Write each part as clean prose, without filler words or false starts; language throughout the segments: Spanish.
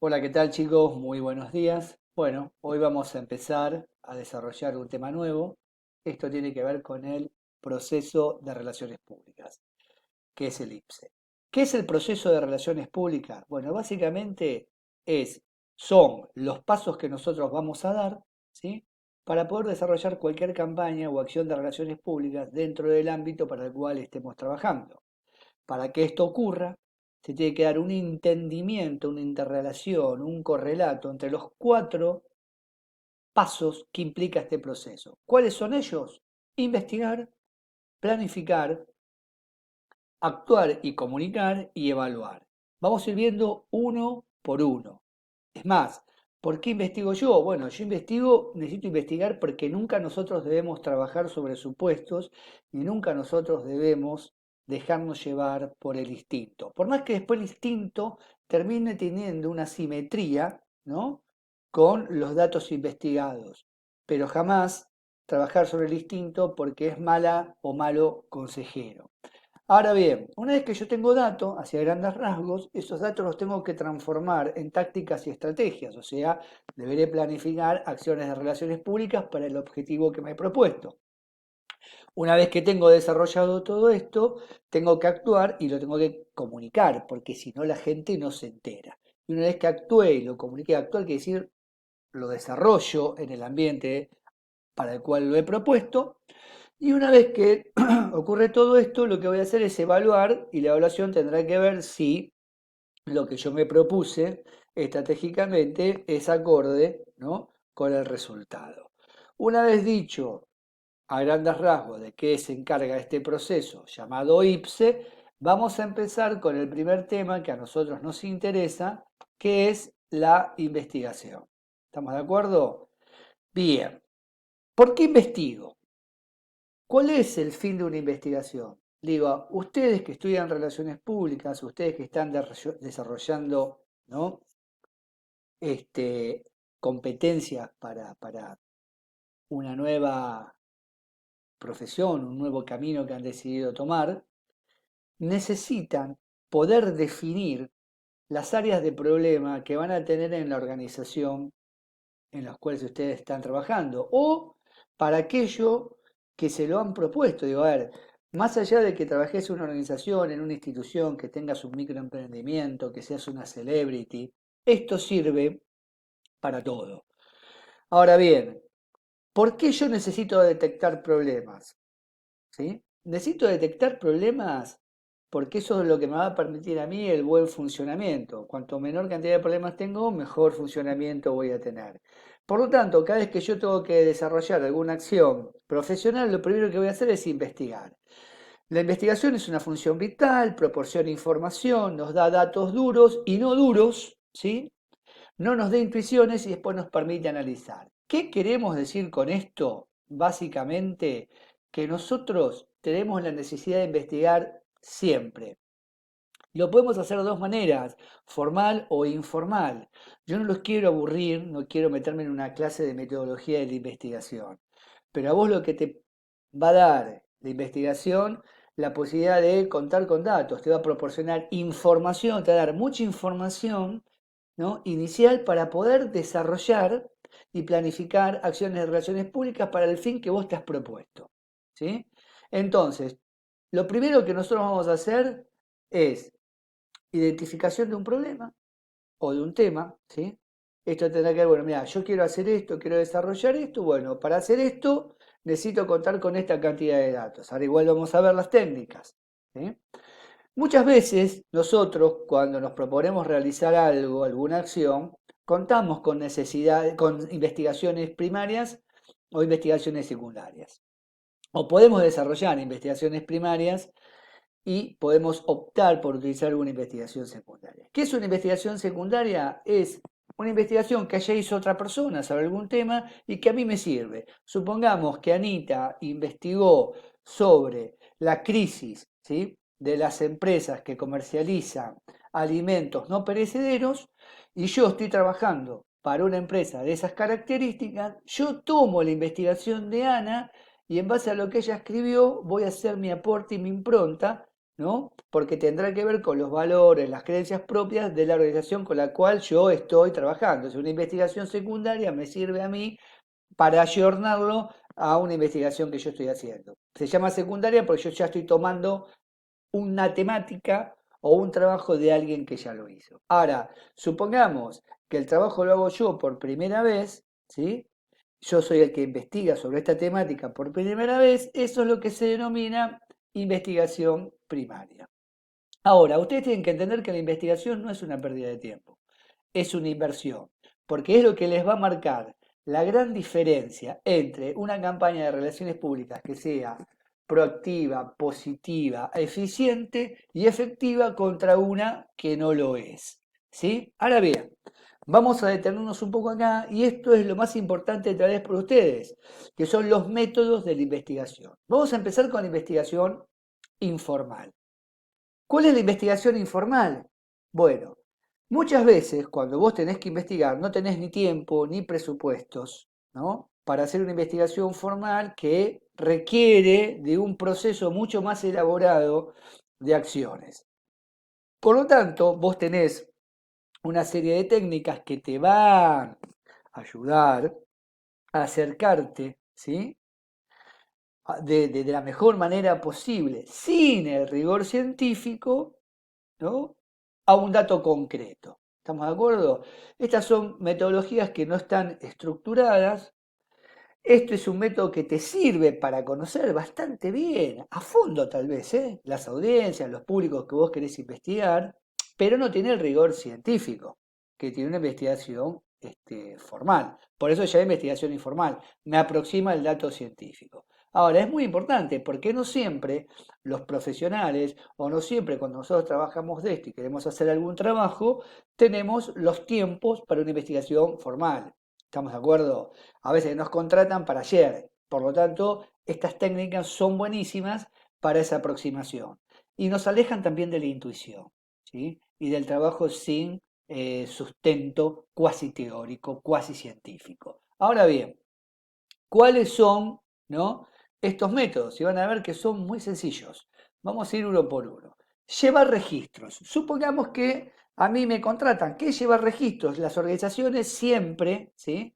Hola, ¿qué tal chicos? Muy buenos días. Bueno, hoy vamos a empezar a desarrollar un tema nuevo. Esto tiene que ver con el proceso de relaciones públicas, que es el IPSE. ¿Qué es el proceso de relaciones públicas? Bueno, básicamente son los pasos que nosotros vamos a dar, ¿sí? Para poder desarrollar cualquier campaña o acción de relaciones públicas dentro del ámbito para el cual estemos trabajando. Para que esto ocurra, se tiene que dar un entendimiento, una interrelación, un correlato entre los cuatro pasos que implica este proceso. ¿Cuáles son ellos? Investigar, planificar, actuar y comunicar y evaluar. Vamos a ir viendo uno por uno. Es más, ¿por qué investigo yo? Bueno, yo necesito investigar porque nunca nosotros debemos trabajar sobre supuestos y nunca nosotros debemos dejarnos llevar por el instinto. Por más que después el instinto termine teniendo una simetría, ¿no? Con los datos investigados, pero jamás trabajar sobre el instinto porque es mala o malo consejero. Ahora bien, una vez que yo tengo datos, hacia grandes rasgos, esos datos los tengo que transformar en tácticas y estrategias, o sea, deberé planificar acciones de relaciones públicas para el objetivo que me he propuesto. Una vez que tengo desarrollado todo esto, tengo que actuar y lo tengo que comunicar, porque si no la gente no se entera. Y una vez que actué y lo comuniqué, actuar quiere decir lo desarrollo en el ambiente para el cual lo he propuesto, y una vez que ocurre todo esto, lo que voy a hacer es evaluar y la evaluación tendrá que ver si lo que yo me propuse estratégicamente es acorde, ¿no? Con el resultado. Una vez dicho a grandes rasgos de qué se encarga este proceso llamado IPSE, vamos a empezar con el primer tema que a nosotros nos interesa, que es la investigación. ¿Estamos de acuerdo? Bien. ¿Por qué investigo? ¿Cuál es el fin de una investigación? Digo, ustedes que estudian relaciones públicas, ustedes que están desarrollando, ¿no? Competencias para una nueva profesión, un nuevo camino que han decidido tomar, necesitan poder definir las áreas de problema que van a tener en la organización en las cuales ustedes están trabajando o para aquello que se lo han propuesto. Digo, a ver, más allá de que trabajes en una organización, en una institución, que tengas un microemprendimiento, que seas una celebrity, esto sirve para todo. Ahora bien, ¿por qué yo necesito detectar problemas? ¿Sí? Necesito detectar problemas porque eso es lo que me va a permitir a mí el buen funcionamiento. Cuanto menor cantidad de problemas tengo, mejor funcionamiento voy a tener. Por lo tanto, cada vez que yo tengo que desarrollar alguna acción profesional, lo primero que voy a hacer es investigar. La investigación es una función vital, proporciona información, nos da datos duros y no duros, ¿sí? No nos da intuiciones y después nos permite analizar. ¿Qué queremos decir con esto? Básicamente, que nosotros tenemos la necesidad de investigar siempre. Lo podemos hacer de dos maneras, formal o informal. Yo no los quiero aburrir, no quiero meterme en una clase de metodología de la investigación, pero a vos lo que te va a dar la investigación, la posibilidad de contar con datos, te va a proporcionar información, te va a dar mucha información, ¿no? Inicial para poder desarrollar y planificar acciones de relaciones públicas para el fin que vos te has propuesto, ¿sí? Entonces, lo primero que nosotros vamos a hacer es identificación de un problema o de un tema, ¿sí? Esto tendrá que ver, bueno, mira, yo quiero hacer esto, quiero desarrollar esto, bueno, para hacer esto necesito contar con esta cantidad de datos. Ahora igual vamos a ver las técnicas, ¿sí? Muchas veces nosotros, cuando nos proponemos realizar algo, alguna acción, contamos con con investigaciones primarias o investigaciones secundarias. O podemos desarrollar investigaciones primarias y podemos optar por utilizar una investigación secundaria. ¿Qué es una investigación secundaria? Es una investigación que haya hizo otra persona sobre algún tema y que a mí me sirve. Supongamos que Anita investigó sobre la crisis, ¿sí?, de las empresas que comercializan alimentos no perecederos y yo estoy trabajando para una empresa de esas características, yo tomo la investigación de Ana y en base a lo que ella escribió voy a hacer mi aporte y mi impronta ¿no? Porque tendrá que ver con los valores, las creencias propias de la organización con la cual yo estoy trabajando. Si una investigación secundaria me sirve a mí para ayornarlo a una investigación que yo estoy haciendo. Se llama secundaria porque yo ya estoy tomando una temática o un trabajo de alguien que ya lo hizo. Ahora, supongamos que el trabajo lo hago yo por primera vez, ¿sí? Yo soy el que investiga sobre esta temática por primera vez, eso es lo que se denomina investigación primaria. Ahora, ustedes tienen que entender que la investigación no es una pérdida de tiempo, es una inversión, porque es lo que les va a marcar la gran diferencia entre una campaña de relaciones públicas que sea proactiva, positiva, eficiente y efectiva contra una que no lo es. ¿Sí? Ahora bien, vamos a detenernos un poco acá y esto es lo más importante tal vez por ustedes, que son los métodos de la investigación. Vamos a empezar con la investigación informal. ¿Cuál es la investigación informal? Bueno, muchas veces cuando vos tenés que investigar no tenés ni tiempo ni presupuestos, ¿no? Para hacer una investigación formal que requiere de un proceso mucho más elaborado de acciones. Por lo tanto, vos tenés una serie de técnicas que te van a ayudar a acercarte, ¿sí? De la mejor manera posible, sin el rigor científico, ¿no? A un dato concreto. ¿Estamos de acuerdo? Estas son metodologías que no están estructuradas. Esto es un método que te sirve para conocer bastante bien, a fondo tal vez, las audiencias, los públicos que vos querés investigar, pero no tiene el rigor científico que tiene una investigación formal. Por eso ya hay investigación informal, me aproxima el dato científico. Ahora, es muy importante porque no siempre los profesionales o no siempre cuando nosotros trabajamos de esto y queremos hacer algún trabajo, tenemos los tiempos para una investigación formal. ¿Estamos de acuerdo? A veces nos contratan para ayer. Por lo tanto, estas técnicas son buenísimas para esa aproximación. Y nos alejan también de la intuición, ¿sí? Y del trabajo sin sustento cuasi teórico, cuasi científico. Ahora bien, ¿cuáles son, no, estos métodos? Y van a ver que son muy sencillos. Vamos a ir uno por uno. Llevar registros. Supongamos que a mí me contratan. ¿Qué es llevar registros? Las organizaciones siempre, ¿sí?,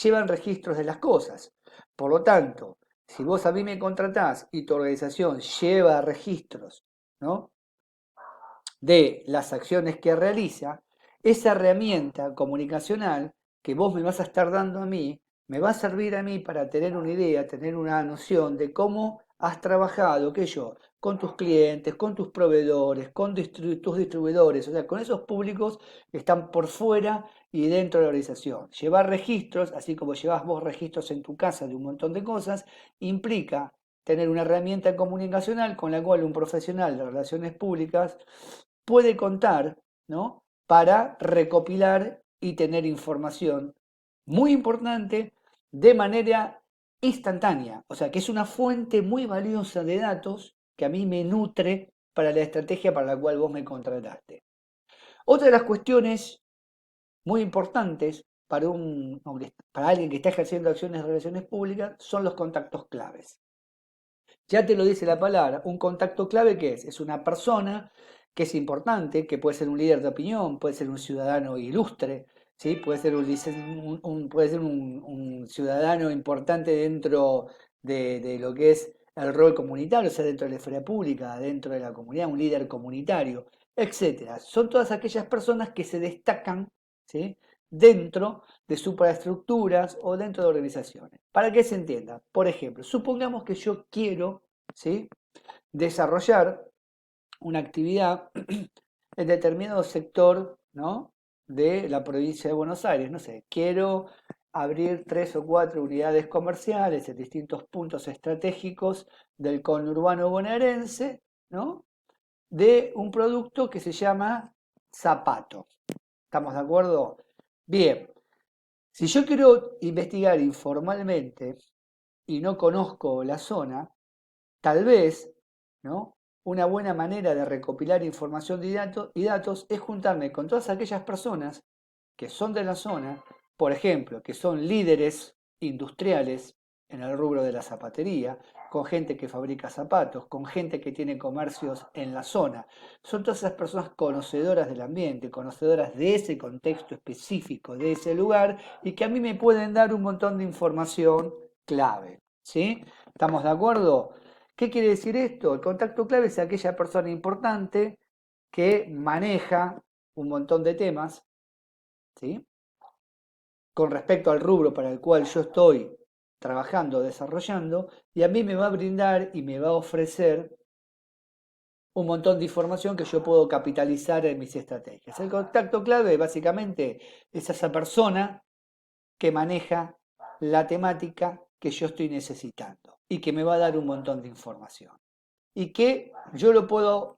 llevan registros de las cosas. Por lo tanto, si vos a mí me contratás y tu organización lleva registros, ¿no?, de las acciones que realiza, esa herramienta comunicacional que vos me vas a estar dando a mí, me va a servir a mí para tener una idea, tener una noción de cómo has trabajado, que yo, con tus clientes, con tus proveedores, con tus distribuidores, o sea, con esos públicos que están por fuera y dentro de la organización. Llevar registros, así como llevas vos registros en tu casa de un montón de cosas, implica tener una herramienta comunicacional con la cual un profesional de relaciones públicas puede contar, ¿no?, para recopilar y tener información muy importante de manera instantánea. O sea, que es una fuente muy valiosa de datos que a mí me nutre para la estrategia para la cual vos me contrataste. Otra de las cuestiones muy importantes para alguien que está ejerciendo acciones de relaciones públicas son los contactos claves. Ya te lo dice la palabra, un contacto clave, ¿qué es? Es una persona que es importante, que puede ser un líder de opinión, puede ser un ciudadano ilustre, ¿sí? Puede ser un ciudadano importante dentro de lo que es el rol comunitario, o sea, dentro de la esfera pública, dentro de la comunidad, un líder comunitario, etcétera. Son todas aquellas personas que se destacan, ¿sí?, dentro de superestructuras o dentro de organizaciones. Para que se entienda, por ejemplo, supongamos que yo quiero, ¿sí?, desarrollar una actividad en determinado sector, ¿no?, de la provincia de Buenos Aires. No sé, quiero abrir 3 o 4 unidades comerciales en distintos puntos estratégicos del conurbano bonaerense, ¿no?, de un producto que se llama zapato. ¿Estamos de acuerdo? Bien, si yo quiero investigar informalmente y no conozco la zona, tal vez, ¿no?, una buena manera de recopilar información y datos es juntarme con todas aquellas personas que son de la zona, por ejemplo, que son líderes industriales en el rubro de la zapatería, con gente que fabrica zapatos, con gente que tiene comercios en la zona. Son todas esas personas conocedoras del ambiente, conocedoras de ese contexto específico, de ese lugar, y que a mí me pueden dar un montón de información clave. ¿Sí? ¿Estamos de acuerdo? ¿Qué quiere decir esto? El contacto clave es aquella persona importante que maneja un montón de temas, ¿sí? Con respecto al rubro para el cual yo estoy trabajando, desarrollando, y a mí me va a brindar y me va a ofrecer un montón de información que yo puedo capitalizar en mis estrategias. El contacto clave básicamente es esa persona que maneja la temática que yo estoy necesitando y que me va a dar un montón de información. Y que yo lo puedo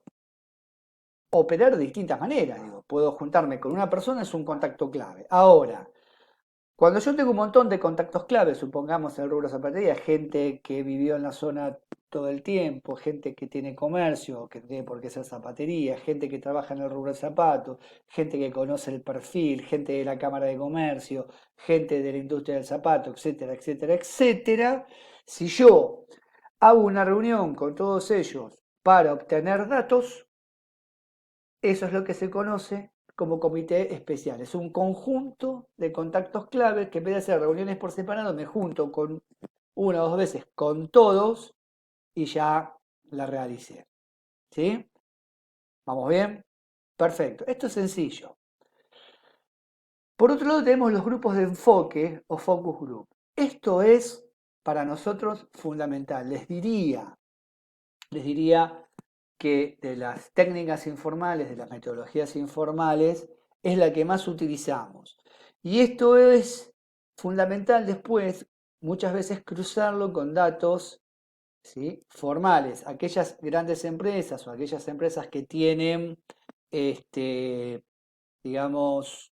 operar de distintas maneras. Digo, puedo juntarme con una persona, es un contacto clave. Ahora, cuando yo tengo un montón de contactos clave, supongamos en el rubro zapatería, gente que vivió en la zona todo el tiempo, gente que tiene comercio, que tiene por qué ser zapatería, gente que trabaja en el rubro de zapatos, gente que conoce el perfil, gente de la Cámara de Comercio, gente de la industria del zapato, etcétera, etcétera, etcétera. Si yo hago una reunión con todos ellos para obtener datos, eso es lo que se conoce como comité especial. Es un conjunto de contactos claves que en vez de hacer reuniones por separado, me junto con una o dos veces con todos y ya la realicé. ¿Sí? ¿Vamos bien? Perfecto. Esto es sencillo. Por otro lado tenemos los grupos de enfoque o focus group. Esto es para nosotros fundamental. Les diría que de las técnicas informales, de las metodologías informales, es la que más utilizamos. Y esto es fundamental después, muchas veces cruzarlo con datos, ¿sí?, formales. Aquellas grandes empresas o aquellas empresas que tienen, digamos,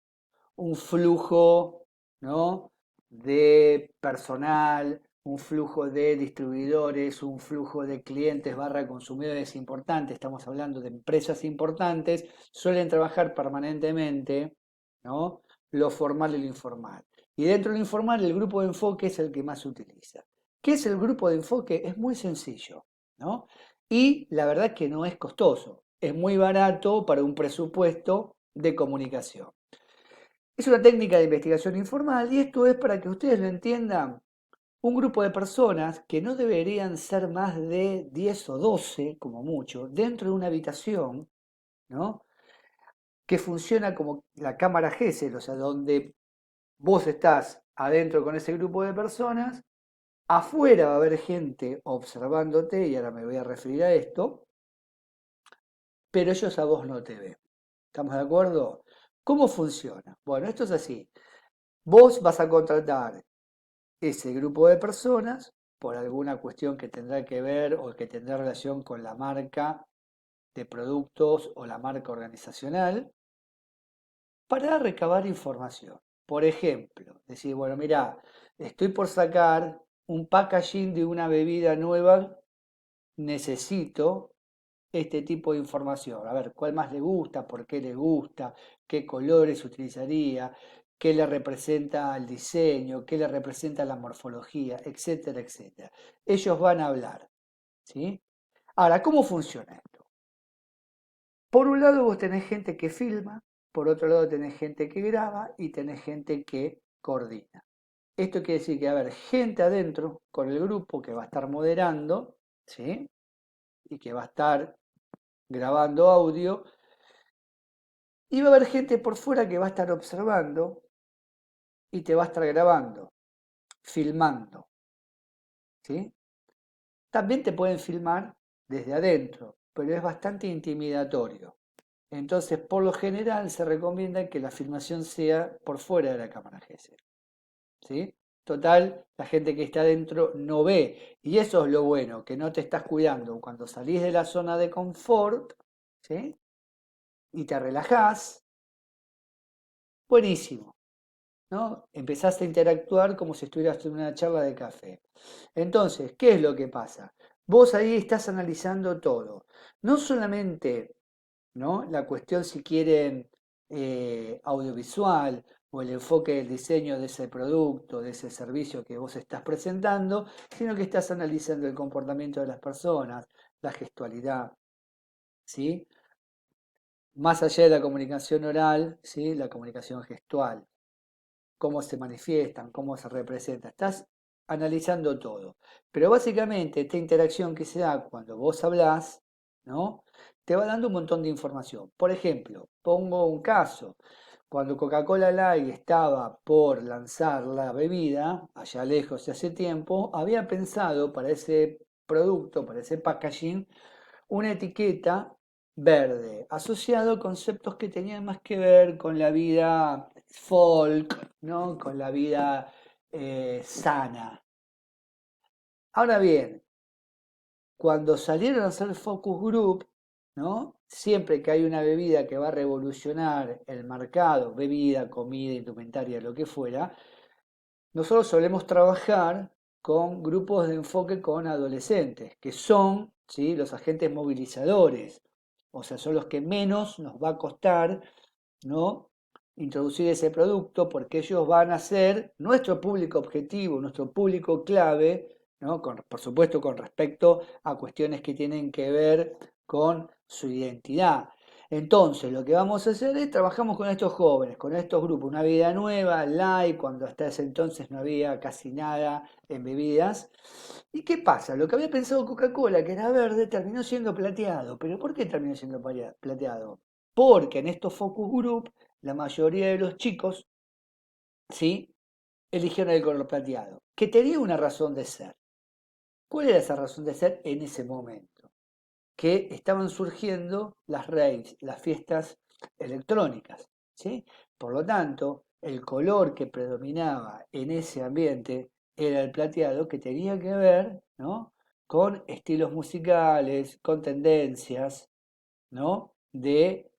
un flujo, ¿no?, de personal, un flujo de distribuidores, un flujo de clientes barra consumidores importantes, estamos hablando de empresas importantes, suelen trabajar permanentemente, ¿no?, lo formal y lo informal. Y dentro de lo informal, el grupo de enfoque es el que más se utiliza. ¿Qué es el grupo de enfoque? Es muy sencillo, ¿no? Y la verdad es que no es costoso, es muy barato para un presupuesto de comunicación. Es una técnica de investigación informal y esto es para que ustedes lo entiendan. Un grupo de personas que no deberían ser más de 10 o 12, como mucho, dentro de una habitación, ¿no?, que funciona como la cámara Gesell, o sea, donde vos estás adentro con ese grupo de personas, afuera va a haber gente observándote, y ahora me voy a referir a esto, pero ellos a vos no te ven. ¿Estamos de acuerdo? ¿Cómo funciona? Bueno, esto es así. Vos vas a contratar ese grupo de personas por alguna cuestión que tendrá que ver o que tendrá relación con la marca de productos o la marca organizacional para recabar información. Por ejemplo, decir, bueno, mira, estoy por sacar un packaging de una bebida nueva, necesito este tipo de información. A ver, ¿cuál más le gusta? ¿Por qué le gusta? ¿Qué colores utilizaría? ¿Qué le representa el diseño? ¿Qué le representa la morfología? Etcétera, etcétera. Ellos van a hablar, ¿sí? Ahora, ¿cómo funciona esto? Por un lado vos tenés gente que filma, por otro lado tenés gente que graba y tenés gente que coordina. Esto quiere decir que va a haber gente adentro con el grupo que va a estar moderando, ¿sí?, y que va a estar grabando audio, y va a haber gente por fuera que va a estar observando y te va a estar grabando, filmando, ¿sí? También te pueden filmar desde adentro, pero es bastante intimidatorio. Entonces, por lo general, se recomienda que la filmación sea por fuera de la cámara Gesell, ¿sí? Total, la gente que está adentro no ve. Y eso es lo bueno, que no te estás cuidando. Cuando salís de la zona de confort, ¿sí?, y te relajás, buenísimo, ¿no? Empezás a interactuar como si estuvieras en una charla de café. Entonces, ¿qué es lo que pasa? Vos ahí estás analizando todo. No solamente, ¿no?, la cuestión, si quieren, audiovisual o el enfoque del diseño de ese producto, de ese servicio que vos estás presentando, sino que estás analizando el comportamiento de las personas, la gestualidad, ¿sí? Más allá de la comunicación oral, ¿sí? La comunicación gestual, cómo se manifiestan, cómo se representan. Estás analizando todo. Pero básicamente esta interacción que se da cuando vos hablás, ¿no? Te va dando un montón de información. Por ejemplo, pongo un caso. Cuando Coca-Cola Light estaba por lanzar la bebida, allá lejos y hace tiempo, había pensado para ese producto, para ese packaging, una etiqueta verde, asociado a conceptos que tenían más que ver con la vida folk, ¿no? Con la vida sana. Ahora bien, cuando salieron a hacer focus group, ¿no? Siempre que hay una bebida que va a revolucionar el mercado, bebida, comida, indumentaria, lo que fuera, nosotros solemos trabajar con grupos de enfoque con adolescentes, que son, ¿sí? Los agentes movilizadores, o sea, son los que menos nos va a costar, ¿no? Introducir ese producto porque ellos van a ser nuestro público objetivo, nuestro público clave, ¿no? Por supuesto con respecto a cuestiones que tienen que ver con su identidad. Entonces, lo que vamos a hacer es trabajamos con estos jóvenes, con estos grupos, una vida nueva, light, cuando hasta ese entonces no había casi nada en bebidas. ¿Y qué pasa? Lo que había pensado Coca-Cola, que era verde, terminó siendo plateado. ¿Pero por qué terminó siendo plateado? Porque en estos focus group la mayoría de los chicos, ¿sí? Eligieron el color plateado, que tenía una razón de ser. ¿Cuál era esa razón de ser en ese momento? Que estaban surgiendo las raves, las fiestas electrónicas, ¿sí? Por lo tanto, el color que predominaba en ese ambiente era el plateado, que tenía que ver, ¿no? Con estilos musicales, con tendencias, ¿no? De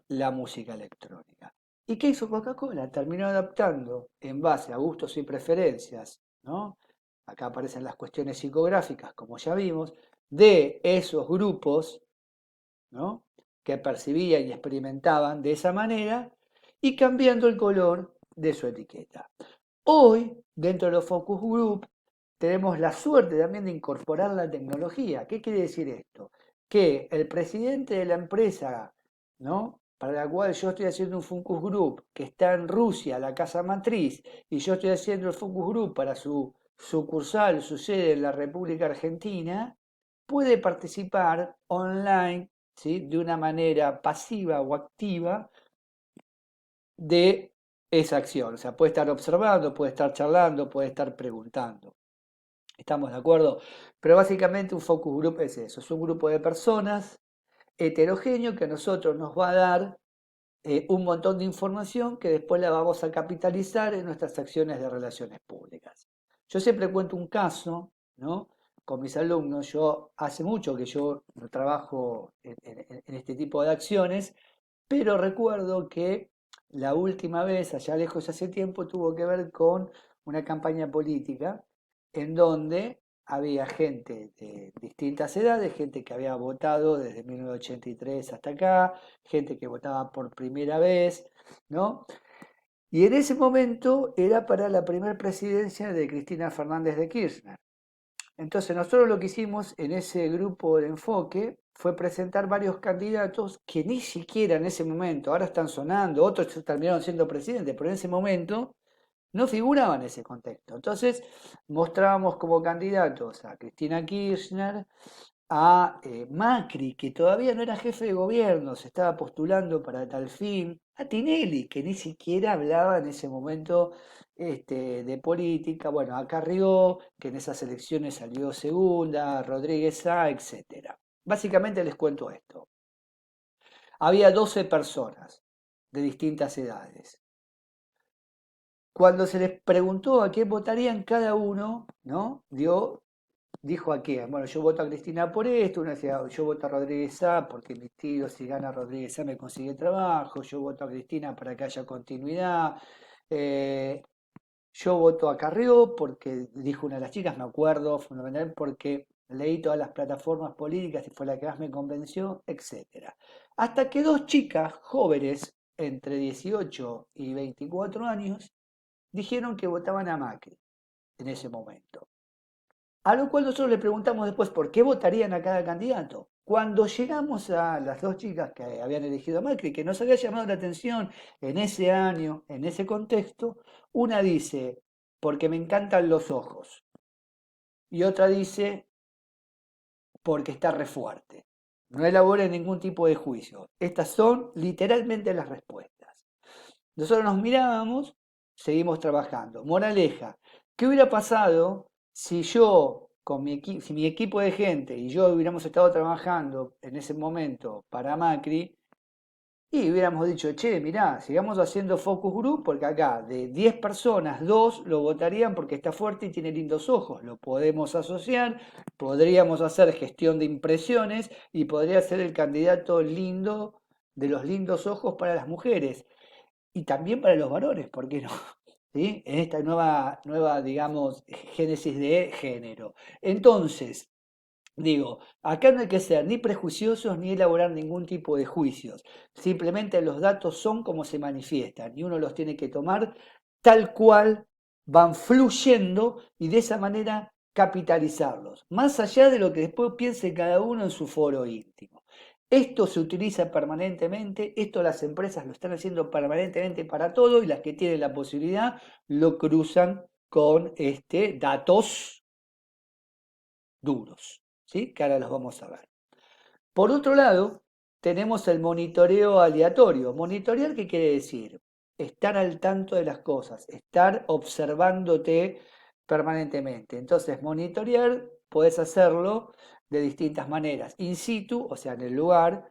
la música electrónica. ¿Y qué hizo Coca-Cola? Terminó adaptando en base a gustos y preferencias, ¿no? Acá aparecen las cuestiones psicográficas, como ya vimos, de esos grupos, ¿no? Que percibían y experimentaban de esa manera y cambiando el color de su etiqueta. Hoy, dentro de los focus group, tenemos la suerte también de incorporar la tecnología. ¿Qué quiere decir esto? Que el presidente de la empresa, ¿no? Para la cual yo estoy haciendo un focus group que está en Rusia, la casa matriz, y yo estoy haciendo el focus group para su sucursal, su sede en la República Argentina, puede participar online, ¿sí? De una manera pasiva o activa de esa acción. O sea, puede estar observando, puede estar charlando, puede estar preguntando. ¿Estamos de acuerdo? Pero básicamente un focus group es eso, es un grupo de personas heterogéneo que a nosotros nos va a dar un montón de información que después la vamos a capitalizar en nuestras acciones de relaciones públicas. Yo siempre cuento un caso, ¿no? Con mis alumnos, yo hace mucho que yo no trabajo en este tipo de acciones, pero recuerdo que la última vez, allá lejos hace tiempo, tuvo que ver con una campaña política en donde había gente de distintas edades, gente que había votado desde 1983 hasta acá, gente que votaba por primera vez, ¿no? Y en ese momento era para la primera presidencia de Cristina Fernández de Kirchner. Entonces nosotros lo que hicimos en ese grupo de enfoque fue presentar varios candidatos que ni siquiera en ese momento, ahora están sonando, otros terminaron siendo presidentes, pero en ese momento no figuraban en ese contexto. Entonces mostrábamos como candidatos a Cristina Kirchner, a Macri, que todavía no era jefe de gobierno, se estaba postulando para tal fin, a Tinelli, que ni siquiera hablaba en ese momento de política, bueno, a Carrió, que en esas elecciones salió segunda, a Rodríguez Sá, etc. Básicamente les cuento esto. Había 12 personas de distintas edades. Cuando se les preguntó a quién votarían, cada uno, ¿no? Dijo a quién. Bueno, yo voto a Cristina por esto, uno decía, yo voto a Rodríguez Sá porque mi tío, si gana Rodríguez Sá me consigue trabajo, yo voto a Cristina para que haya continuidad, eh, yo voto a Carrió porque, dijo una de las chicas, me acuerdo fundamentalmente porque leí todas las plataformas políticas y fue la que más me convenció, etcétera. Hasta que dos chicas jóvenes entre 18 y 24 años dijeron que votaban a Macri en ese momento. A lo cual nosotros le preguntamos después por qué votarían a cada candidato. Cuando llegamos a las dos chicas que habían elegido a Macri, que nos había llamado la atención en ese año, en ese contexto, una dice, porque me encantan los ojos. Y otra dice, porque está re fuerte. No elaboren ningún tipo de juicio. Estas son literalmente las respuestas. Nosotros nos mirábamos, seguimos trabajando. Moraleja, ¿qué hubiera pasado si yo, si mi equipo de gente y yo hubiéramos estado trabajando en ese momento para Macri y hubiéramos dicho, che, mirá, sigamos haciendo focus group porque acá de 10 personas, 2 lo votarían porque está fuerte y tiene lindos ojos. Lo podemos asociar, podríamos hacer gestión de impresiones y podría ser el candidato lindo de los lindos ojos para las mujeres y también para los varones, ¿por qué no? ¿Sí? En esta nueva, digamos, génesis de género. Entonces, digo, acá no hay que ser ni prejuiciosos ni elaborar ningún tipo de juicios. Simplemente los datos son como se manifiestan y uno los tiene que tomar tal cual van fluyendo y de esa manera capitalizarlos, más allá de lo que después piense cada uno en su foro íntimo. Esto se utiliza permanentemente, esto las empresas lo están haciendo permanentemente para todo y las que tienen la posibilidad lo cruzan con datos duros, ¿sí? Que ahora los vamos a ver. Por otro lado, tenemos el monitoreo aleatorio. ¿Monitorear qué quiere decir? Estar al tanto de las cosas, estar observándote permanentemente. Entonces, monitorear puedes hacerlo de distintas maneras, in situ, o sea, en el lugar,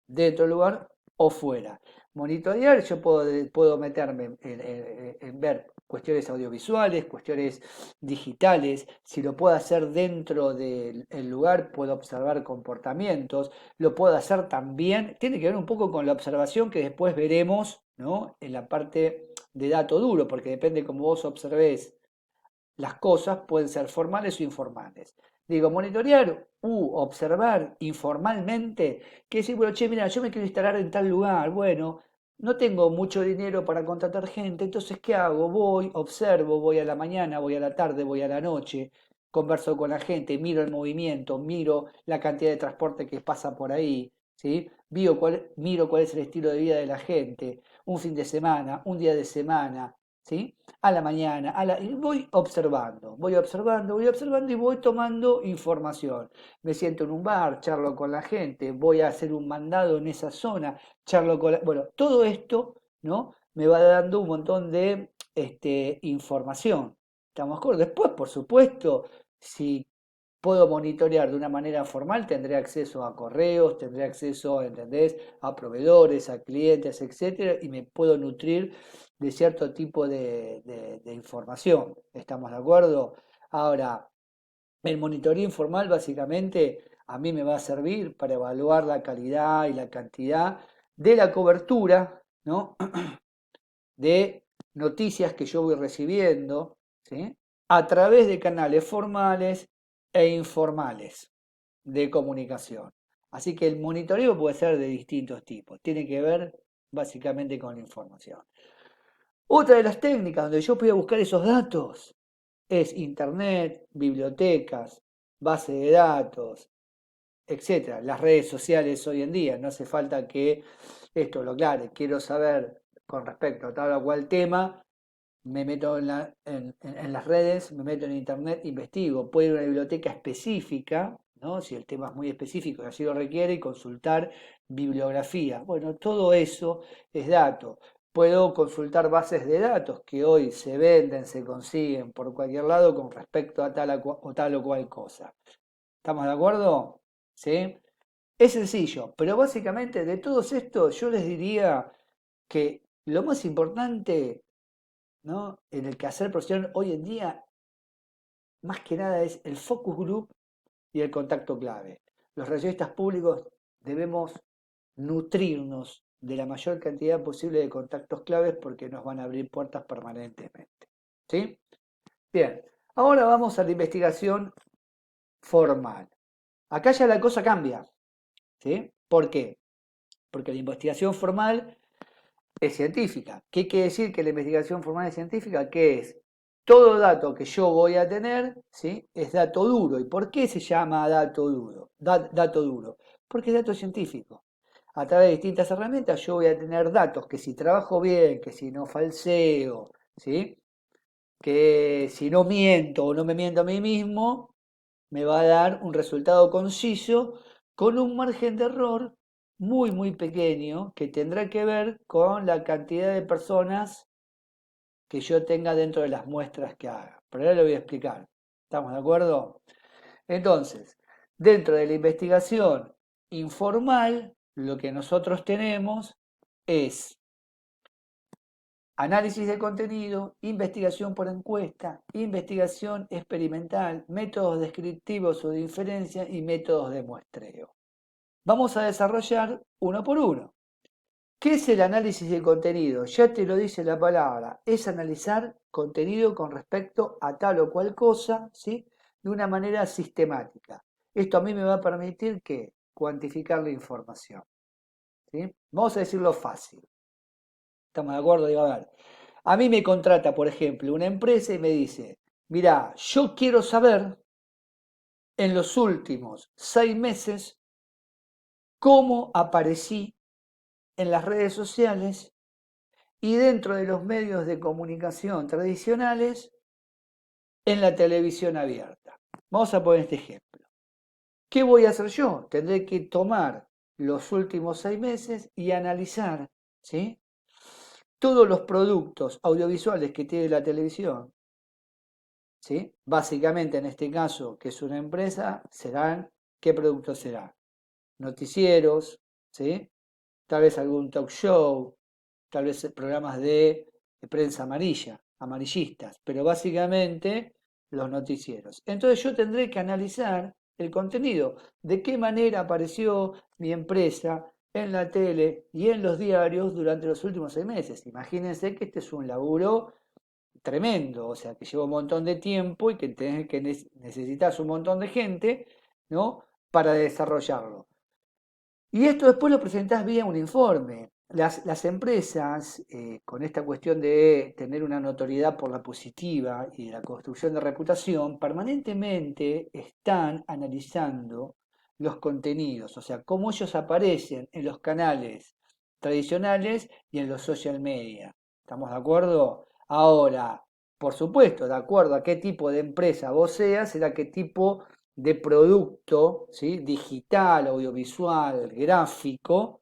dentro del lugar o fuera. Monitorear, yo puedo meterme en ver cuestiones audiovisuales, cuestiones digitales, si lo puedo hacer dentro del lugar, puedo observar comportamientos, lo puedo hacer también, tiene que ver un poco con la observación que después veremos, ¿no? En la parte de dato duro, porque depende cómo vos observes las cosas, pueden ser formales o informales. Digo, monitorear u observar informalmente, que decir, bueno, che, mira, yo me quiero instalar en tal lugar, bueno, no tengo mucho dinero para contratar gente, entonces, ¿qué hago? Voy, observo, voy a la mañana, voy a la tarde, voy a la noche, converso con la gente, miro el movimiento, miro la cantidad de transporte que pasa por ahí, ¿sí? Miro cuál es el estilo de vida de la gente, un fin de semana, un día de semana, ¿sí? A la mañana, y voy observando, voy observando y voy tomando información. Me siento en un bar, charlo con la gente, voy a hacer un mandado en esa zona, charlo con bueno, todo esto, ¿no? Me va dando un montón de información. ¿Estamos de acuerdo? Después, por supuesto, si puedo monitorear de una manera formal, tendré acceso a correos, tendré acceso, ¿entendés?, a proveedores, a clientes, etcétera, y me puedo nutrir de cierto tipo de información. ¿Estamos de acuerdo? Ahora, el monitoreo informal básicamente a mí me va a servir para evaluar la calidad y la cantidad de la cobertura, ¿no? De noticias que yo voy recibiendo, ¿sí? A través de canales formales e informales de comunicación. Así que el monitoreo puede ser de distintos tipos, tiene que ver básicamente con la información. Otra de las técnicas donde yo voy a buscar esos datos es internet, bibliotecas, base de datos, etcétera. Las redes sociales hoy en día, no hace falta que esto lo aclare. Quiero saber con respecto a tal o cual tema, me meto en las redes, me meto en internet, investigo. Puedo ir a una biblioteca específica, ¿no? Si el tema es muy específico y así lo requiere, y consultar bibliografía. Bueno, todo eso es dato. Puedo consultar bases de datos que hoy se venden, se consiguen por cualquier lado con respecto a tal o cual cosa. ¿Estamos de acuerdo? ¿Sí? Es sencillo, pero básicamente de todos estos yo les diría que lo más importante, ¿no?, en el quehacer profesional hoy en día, más que nada, es el focus group y el contacto clave. Los relacionistas públicos debemos nutrirnos de la mayor cantidad posible de contactos claves porque nos van a abrir puertas permanentemente. ¿Sí? Bien, ahora vamos a la investigación formal. Acá ya la cosa cambia. ¿Sí? ¿Por qué? Porque la investigación formal es científica. ¿Qué quiere decir que la investigación formal es científica? Que es todo dato que yo voy a tener, ¿sí? Es dato duro. ¿Y por qué se llama dato duro? Dato duro. Porque es dato científico. A través de distintas herramientas yo voy a tener datos que si trabajo bien, que si no falseo, ¿sí? Que si no miento o no me miento a mí mismo, me va a dar un resultado conciso con un margen de error muy, muy pequeño que tendrá que ver con la cantidad de personas que yo tenga dentro de las muestras que haga. Pero ahora lo voy a explicar. ¿Estamos de acuerdo? Entonces, dentro de la investigación informal, lo que nosotros tenemos es análisis de contenido, investigación por encuesta, investigación experimental, métodos descriptivos o de inferencia y métodos de muestreo. Vamos a desarrollar uno por uno. ¿Qué es el análisis de contenido? Ya te lo dice la palabra, es analizar contenido con respecto a tal o cual cosa, ¿sí? De una manera sistemática. Esto a mí me va a permitir que cuantificar la información, ¿sí? Vamos a decirlo fácil. ¿Estamos de acuerdo? Digo, a ver, a mí me contrata, por ejemplo, una empresa y me dice, mira, yo quiero saber en los últimos 6 meses cómo aparecí en las redes sociales y dentro de los medios de comunicación tradicionales en la televisión abierta. Vamos a poner este ejemplo. ¿Qué voy a hacer yo? Tendré que tomar los últimos 6 meses y analizar, ¿sí? Todos los productos audiovisuales que tiene la televisión, ¿sí? Básicamente en este caso, que es una empresa, ¿qué productos serán? Noticieros, ¿sí? Tal vez algún talk show, tal vez programas de prensa amarillistas, pero básicamente los noticieros. Entonces yo tendré que analizar el contenido, de qué manera apareció mi empresa en la tele y en los diarios durante los últimos 6 meses. Imagínense que este es un laburo tremendo, o sea, que lleva un montón de tiempo y que necesitas un montón de gente, ¿no? Para desarrollarlo. Y esto después lo presentás vía un informe. Las empresas, con esta cuestión de tener una notoriedad por la positiva y de la construcción de reputación, permanentemente están analizando los contenidos, o sea, cómo ellos aparecen en los canales tradicionales y en los social media. ¿Estamos de acuerdo? Ahora, por supuesto, de acuerdo a qué tipo de empresa vos seas, será qué tipo de producto, ¿sí? Digital, audiovisual, gráfico,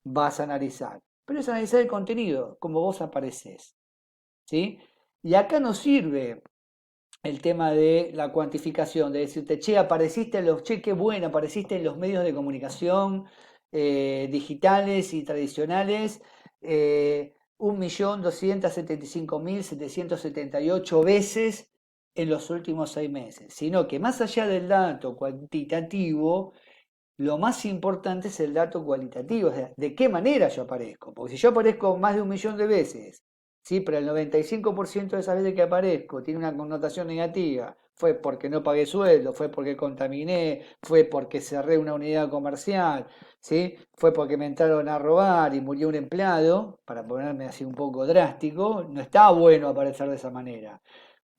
vas a analizar. Pero es analizar el contenido, como vos apareces, ¿sí? Y acá nos sirve el tema de la cuantificación, de decirte, che, qué bueno, apareciste en los medios de comunicación digitales y tradicionales, 1.275.778 veces en los últimos 6 meses, sino que más allá del dato cuantitativo, lo más importante es el dato cualitativo, o sea, de qué manera yo aparezco. Porque si yo aparezco más de 1 millón de veces, ¿sí? Pero el 95% de esas veces que aparezco tiene una connotación negativa, fue porque no pagué sueldo, fue porque contaminé, fue porque cerré una unidad comercial, ¿sí? Fue porque me entraron a robar y murió un empleado, para ponerme así un poco drástico, no está bueno aparecer de esa manera,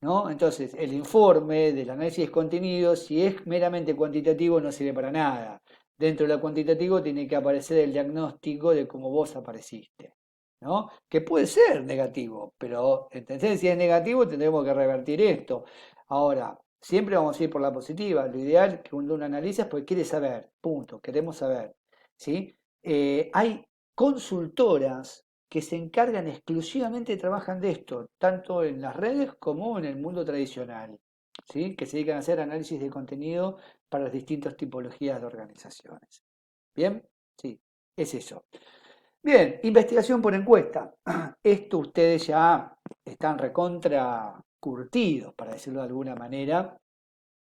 ¿no? Entonces, el informe del análisis de contenido, si es meramente cuantitativo, no sirve para nada. Dentro de lo cuantitativo tiene que aparecer el diagnóstico de cómo vos apareciste, ¿no? Que puede ser negativo, pero ¿entendés? Si es negativo, tendremos que revertir esto. Ahora, siempre vamos a ir por la positiva. Lo ideal que uno analiza es porque quiere saber, punto, queremos saber, ¿sí? Hay consultoras que se encargan exclusivamente, trabajan de esto, tanto en las redes como en el mundo tradicional, ¿sí? Que se dedican a hacer análisis de contenido para las distintas tipologías de organizaciones. ¿Bien? Sí, es eso. Bien, investigación por encuesta. Esto ustedes ya están recontra curtidos, para decirlo de alguna manera,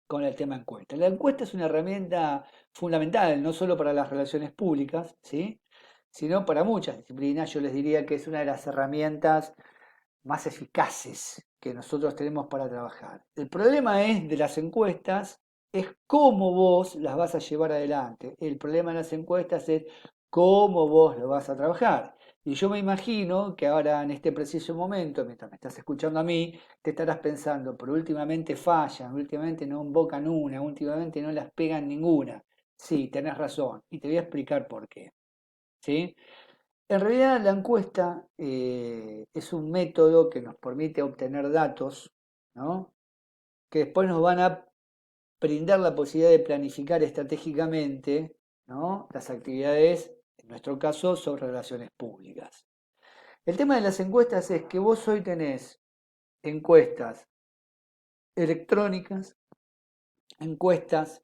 con el tema encuesta. La encuesta es una herramienta fundamental, no solo para las relaciones públicas, ¿sí? Sino para muchas disciplinas. Yo les diría que es una de las herramientas más eficaces que nosotros tenemos para trabajar. El problema de las encuestas es cómo vos las vas a llevar adelante. El problema de las encuestas es cómo vos lo vas a trabajar. Y yo me imagino que ahora en este preciso momento, mientras me estás escuchando a mí, te estarás pensando, pero últimamente fallan, últimamente no invocan una, últimamente no las pegan ninguna. Sí, tenés razón, y te voy a explicar por qué. ¿Sí? En realidad la encuesta es un método que nos permite obtener datos, ¿no? Que después nos van a brindar la posibilidad de planificar estratégicamente, ¿no? Las actividades, en nuestro caso, sobre relaciones públicas. El tema de las encuestas es que vos hoy tenés encuestas electrónicas, encuestas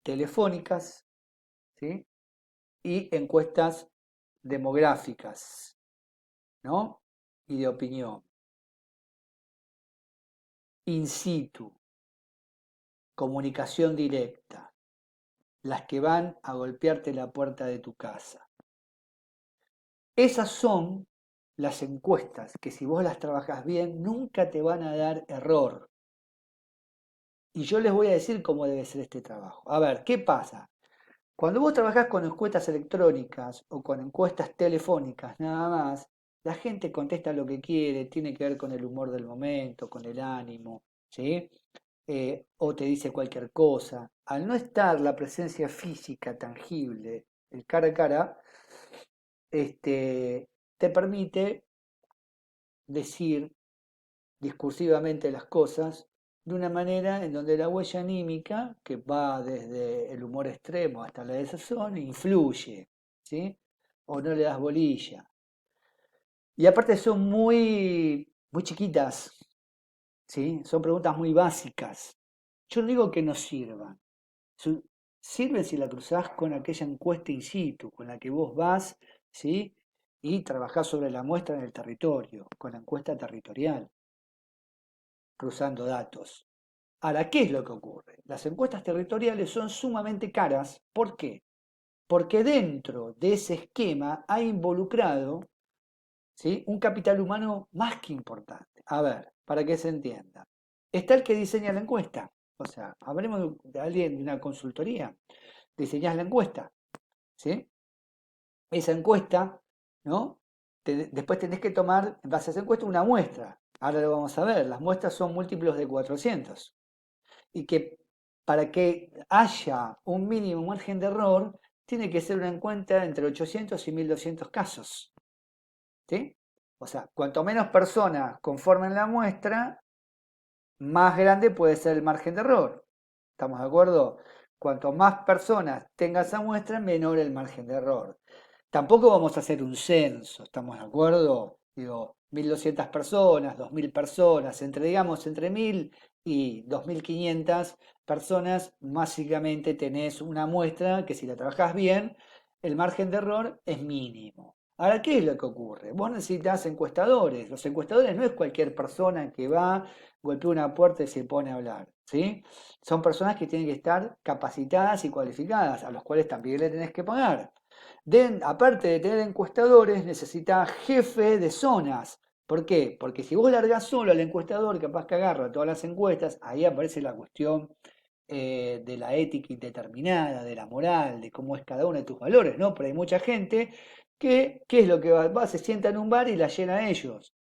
telefónicas, ¿sí? Y encuestas demográficas, ¿no? Y de opinión, in situ, comunicación directa, las que van a golpearte la puerta de tu casa. Esas son las encuestas que si vos las trabajás bien nunca te van a dar error. Y yo les voy a decir cómo debe ser este trabajo. A ver, ¿qué pasa? Cuando vos trabajás con encuestas electrónicas o con encuestas telefónicas nada más, la gente contesta lo que quiere, tiene que ver con el humor del momento, con el ánimo, ¿sí? O te dice cualquier cosa. Al no estar la presencia física tangible, el cara a cara, te permite decir discursivamente las cosas de una manera en donde la huella anímica, que va desde el humor extremo hasta la desazón, influye, ¿sí? O no le das bolilla. Y aparte son muy chiquitas, ¿sí? Son preguntas muy básicas. Yo no digo que no sirvan. Sirven si la cruzás con aquella encuesta in situ, con la que vos vas, ¿sí? Y trabajás sobre la muestra en el territorio, con la encuesta territorial, cruzando datos. Ahora, ¿qué es lo que ocurre? Las encuestas territoriales son sumamente caras. ¿Por qué? Porque dentro de ese esquema ha involucrado, ¿sí? Un capital humano más que importante. A ver, para que se entienda. Está el que diseña la encuesta. O sea, hablemos de alguien de una consultoría. Diseñás la encuesta, ¿sí? Esa encuesta, ¿no? Después tenés que tomar, en base a esa encuesta, una muestra. Ahora lo vamos a ver. Las muestras son múltiplos de 400 y que para que haya un mínimo margen de error, tiene que ser una encuesta entre 800 y 1200 casos. ¿Sí? O sea, cuanto menos personas conformen la muestra, más grande puede ser el margen de error. ¿Estamos de acuerdo? Cuanto más personas tenga esa muestra, menor el margen de error. Tampoco vamos a hacer un censo, ¿estamos de acuerdo? Digo, 1200 personas, 2000 personas, digamos, entre 1000 y 2500 personas, básicamente tenés una muestra que si la trabajás bien, el margen de error es mínimo. Ahora, ¿qué es lo que ocurre? Vos necesitas encuestadores. Los encuestadores no es cualquier persona que va, golpea una puerta y se pone a hablar, ¿sí? Son personas que tienen que estar capacitadas y cualificadas, a los cuales también le tenés que pagar. Aparte de tener encuestadores, necesita jefe de zonas. ¿Por qué? Porque si vos largás solo al encuestador, capaz que agarra todas las encuestas, ahí aparece la cuestión de la ética indeterminada, de la moral, de cómo es cada uno de tus valores, ¿no? Pero hay mucha gente que, ¿qué es lo que va? Se sienta en un bar y la llena a ellos.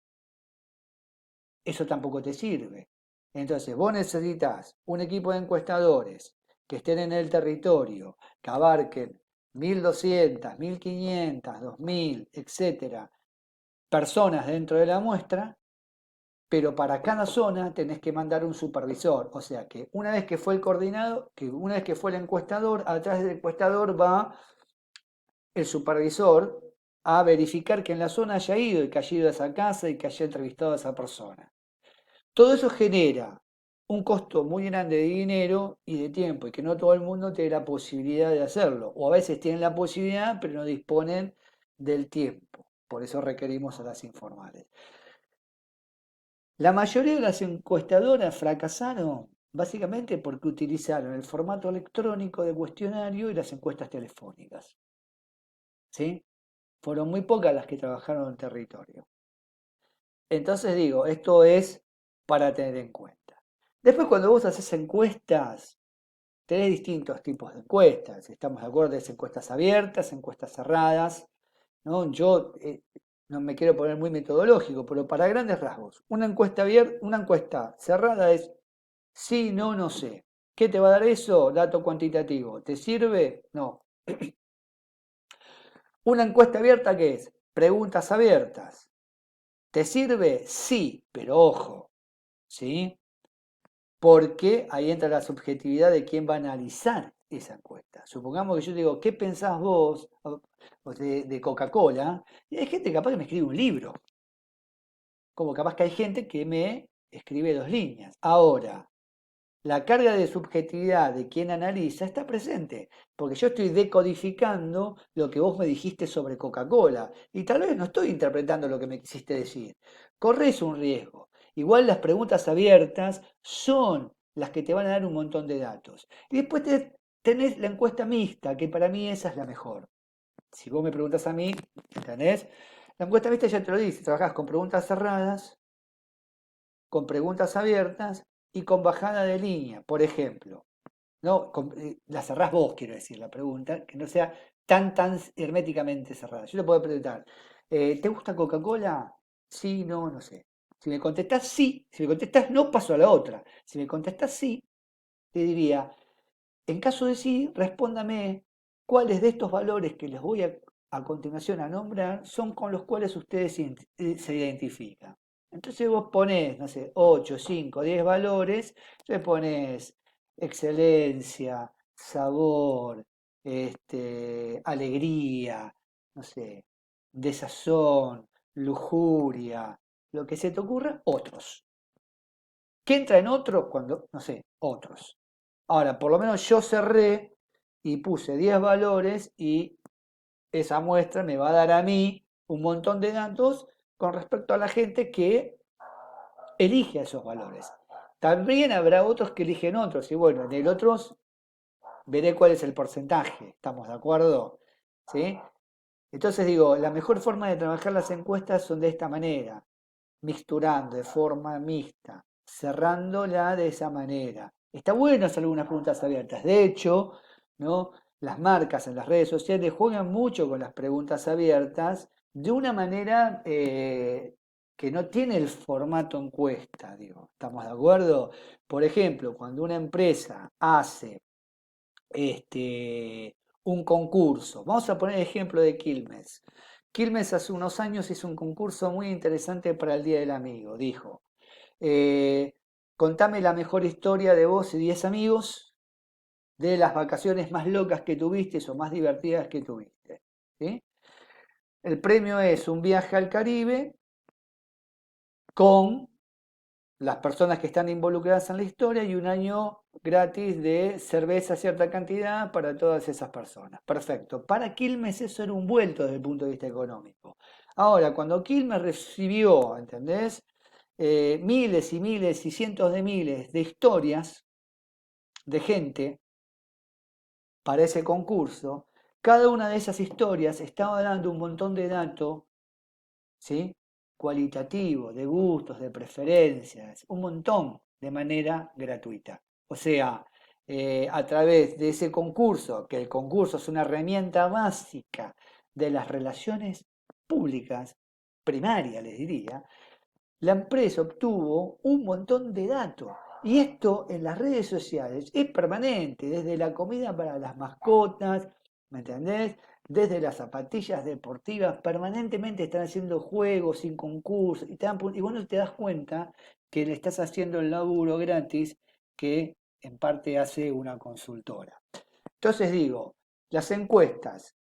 Eso tampoco te sirve. Entonces, vos necesitas un equipo de encuestadores que estén en el territorio, que abarquen 1200, 1500, 2000, etcétera, personas dentro de la muestra, pero para cada zona tenés que mandar un supervisor. O sea que una vez que fue el coordinado, que una vez que fue el encuestador, atrás del encuestador va el supervisor a verificar que en la zona haya ido y que haya ido a esa casa y que haya entrevistado a esa persona. Todo eso genera un costo muy grande de dinero y de tiempo y que no todo el mundo tiene la posibilidad de hacerlo. O a veces tienen la posibilidad pero no disponen del tiempo. Por eso requerimos a las informales. La mayoría de las encuestadoras fracasaron básicamente porque utilizaron el formato electrónico de cuestionario y las encuestas telefónicas. ¿Sí? Fueron muy pocas las que trabajaron en territorio. Entonces digo, esto es para tener en cuenta. Después cuando vos haces encuestas, tenés distintos tipos de encuestas. Estamos de acuerdo, es encuestas abiertas, encuestas cerradas, ¿no? Yo no me quiero poner muy metodológico, pero para grandes rasgos, una encuesta abierta, una encuesta cerrada es sí, no, no sé. ¿Qué te va a dar eso? Dato cuantitativo. ¿Te sirve? No. Una encuesta abierta, ¿qué es? Preguntas abiertas. ¿Te sirve? Sí, pero ojo, ¿sí? Porque ahí entra la subjetividad de quién va a analizar esa encuesta. Supongamos que yo digo, ¿qué pensás vos de Coca-Cola? Y hay gente capaz que me escribe un libro, como capaz que hay gente que me escribe 2 líneas. Ahora, la carga de subjetividad de quien analiza está presente, porque yo estoy decodificando lo que vos me dijiste sobre Coca-Cola y tal vez no estoy interpretando lo que me quisiste decir. Corres un riesgo. Igual las preguntas abiertas son las que te van a dar un montón de datos. Y después tenés la encuesta mixta, que para mí esa es la mejor. Si vos me preguntas a mí, ¿entendés? La encuesta mixta ya te lo dice, trabajás con preguntas cerradas, con preguntas abiertas y con bajada de línea, por ejemplo. ¿No? La cerrás vos, quiero decir, la pregunta, que no sea tan herméticamente cerrada. Yo te puedo preguntar, ¿te gusta Coca-Cola? Sí, no, no sé. Si me contestás sí, si me contestás no, paso a la otra. Si me contestás sí, te diría, en caso de sí, respóndame cuáles de estos valores que les voy a continuación a nombrar son con los cuales ustedes se identifican. Entonces vos ponés, no sé, 8, 5, 10 valores, le pones excelencia, sabor, alegría, no sé, desazón, lujuria, lo que se te ocurra, otros. ¿Qué entra en otro? Cuando, no sé, otros. Ahora, por lo menos yo cerré y puse 10 valores y esa muestra me va a dar a mí un montón de datos con respecto a la gente que elige esos valores. También habrá otros que eligen otros y bueno, en el otros veré cuál es el porcentaje. ¿Estamos de acuerdo? ¿Sí? Entonces digo, la mejor forma de trabajar las encuestas son de esta manera, mixturando de forma mixta, cerrándola de esa manera. Está bueno hacer algunas preguntas abiertas. De hecho, ¿no? Las marcas en las redes sociales juegan mucho con las preguntas abiertas de una manera que no tiene el formato encuesta, digo. ¿Estamos de acuerdo? Por ejemplo, cuando una empresa hace un concurso. Vamos a poner el ejemplo de Quilmes. Quilmes hace unos años hizo un concurso muy interesante para el Día del Amigo. Dijo, eh, contame la mejor historia de vos y 10 amigos de las vacaciones más locas que tuviste o más divertidas que tuviste. ¿Sí? El premio es un viaje al Caribe con las personas que están involucradas en la historia y un año gratis de cerveza, cierta cantidad para todas esas personas. Perfecto. Para Quilmes eso era un vuelto desde el punto de vista económico. Ahora, cuando Quilmes recibió, ¿entendés? Miles y miles y cientos de miles de historias de gente para ese concurso, cada una de esas historias estaba dando un montón de datos, ¿sí? Cualitativo, de gustos, de preferencias, un montón de manera gratuita. O sea, a través de ese concurso, que el concurso es una herramienta básica de las relaciones públicas, primaria les diría, la empresa obtuvo un montón de datos. Y esto en las redes sociales es permanente, desde la comida para las mascotas, ¿me entendés? Desde las zapatillas deportivas, permanentemente están haciendo juegos sin concurso y vos no te das cuenta que le estás haciendo el laburo gratis que en parte hace una consultora. Entonces digo, las encuestas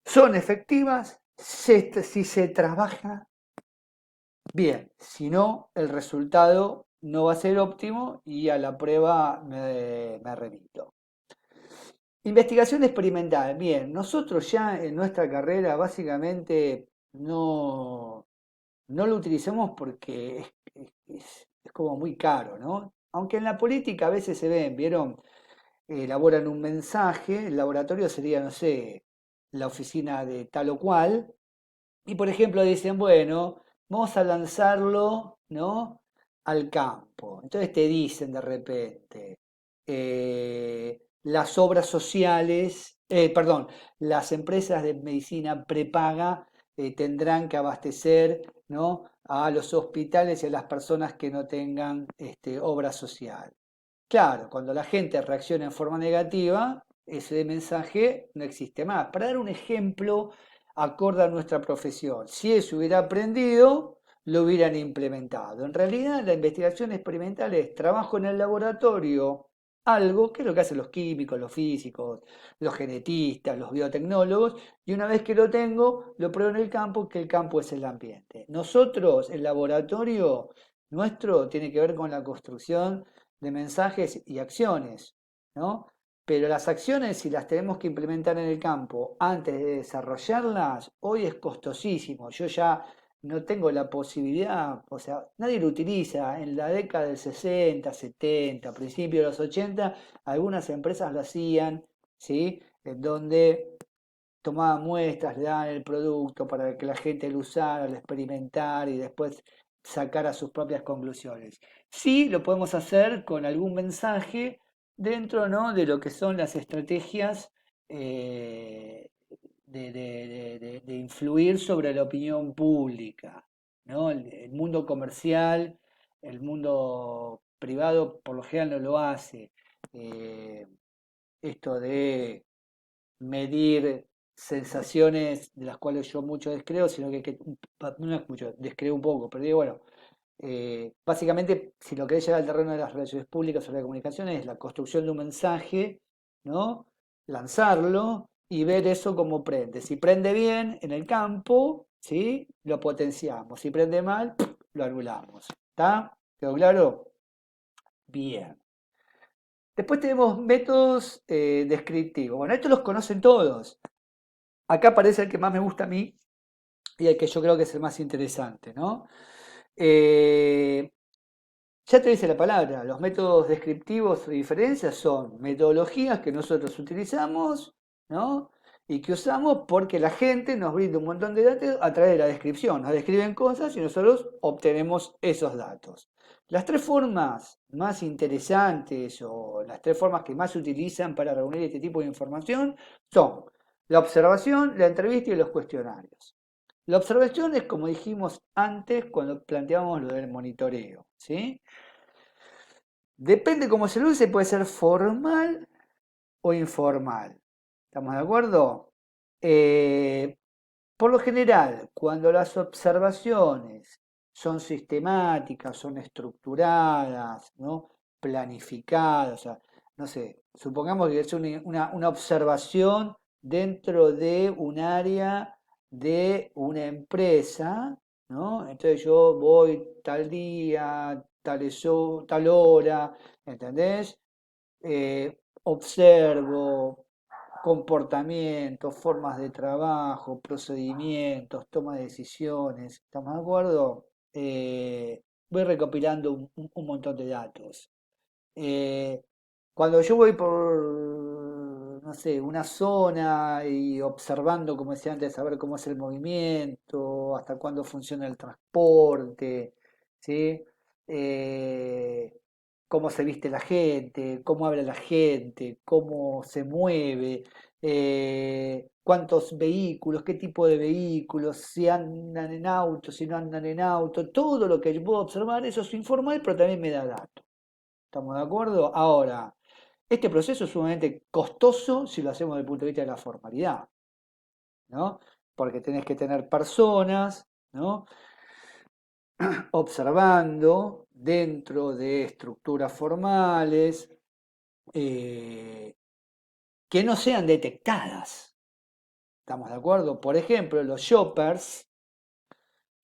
son efectivas si se trabaja bien, si no, el resultado no va a ser óptimo y a la prueba me remito. Investigación experimental. Bien, nosotros ya en nuestra carrera básicamente no lo utilizamos porque es como muy caro, ¿no? Aunque en la política a veces se ven, ¿vieron? Elaboran un mensaje, el laboratorio sería, no sé, la oficina de tal o cual, y por ejemplo dicen, bueno, vamos a lanzarlo, ¿no? Al campo. Entonces te dicen de repente, las obras sociales perdón, las empresas de medicina prepaga tendrán que abastecer, ¿no?, a los hospitales y a las personas que no tengan obra social. Claro, cuando la gente reacciona en forma negativa, ese mensaje no existe más. Para dar un ejemplo acorde a nuestra profesión, si eso hubiera aprendido, lo hubieran implementado. En realidad, la investigación experimental es trabajo en el laboratorio, algo que es lo que hacen los químicos, los físicos, los genetistas, los biotecnólogos, y una vez que lo tengo, lo pruebo en el campo, que el campo es el ambiente. Nosotros, el laboratorio nuestro, tiene que ver con la construcción de mensajes y acciones, ¿no? Pero las acciones, si las tenemos que implementar en el campo antes de desarrollarlas, hoy es costosísimo. Yo ya no tengo la posibilidad, o sea, nadie lo utiliza. En la década del 60, 70, principios de los 80, algunas empresas lo hacían, ¿sí? En donde tomaban muestras, le daban el producto para que la gente lo usara, lo experimentara y después sacara sus propias conclusiones. Sí, lo podemos hacer con algún mensaje dentro, ¿no?, de lo que son las estrategias eh, de influir sobre la opinión pública, ¿no? El mundo comercial, el mundo privado por lo general no lo hace. Eh, Esto de medir sensaciones de las cuales yo mucho descreo, sino no es mucho, descreo un poco, pero digo, bueno, básicamente, si lo querés llevar al terreno de las relaciones públicas o de la comunicación, es la construcción de un mensaje, ¿no? Lanzarlo y ver eso como prende. Si prende bien en el campo, ¿sí?, lo potenciamos. Si prende mal, lo anulamos. ¿Está? ¿Quedó claro? Bien. Después tenemos métodos descriptivos. Bueno, estos los conocen todos. Acá aparece el que más me gusta a mí y el que yo creo que es el más interesante, ¿no? Eh, ya te dice la palabra, los métodos descriptivos o diferencias son metodologías que nosotros utilizamos, ¿no? Y que usamos porque la gente nos brinda un montón de datos a través de la descripción. Nos describen cosas y nosotros obtenemos esos datos. Las tres formas más interesantes o las tres formas que más se utilizan para reunir este tipo de información son la observación, la entrevista y los cuestionarios. La observación es como dijimos antes cuando planteábamos lo del monitoreo, ¿sí? Depende cómo se lo use, puede ser formal o informal. ¿Estamos de acuerdo? Eh, por lo general, cuando las observaciones son sistemáticas, son estructuradas, ¿no?, planificadas, o sea, no sé, supongamos que es una observación dentro de un área de una empresa, ¿no? Entonces yo voy tal día, tal hora, ¿entendés? Observo comportamientos, formas de trabajo, procedimientos, toma de decisiones. ¿Estamos de acuerdo? Voy recopilando un montón de datos. Eh, Cuando yo voy por, no sé, una zona y observando, como decía antes, saber cómo es el movimiento, hasta cuándo funciona el transporte, ¿sí? Eh, Cómo se viste la gente, cómo habla la gente, cómo se mueve, cuántos vehículos, qué tipo de vehículos, si andan en auto, si no andan en auto, todo lo que yo puedo observar, eso es informal, pero también me da datos. ¿Estamos de acuerdo? Ahora, este proceso es sumamente costoso si lo hacemos desde el punto de vista de la formalidad, ¿no? Porque tenés que tener personas, ¿no?, observando dentro de estructuras formales eh, que no sean detectadas. ¿Estamos de acuerdo? Por ejemplo, los shoppers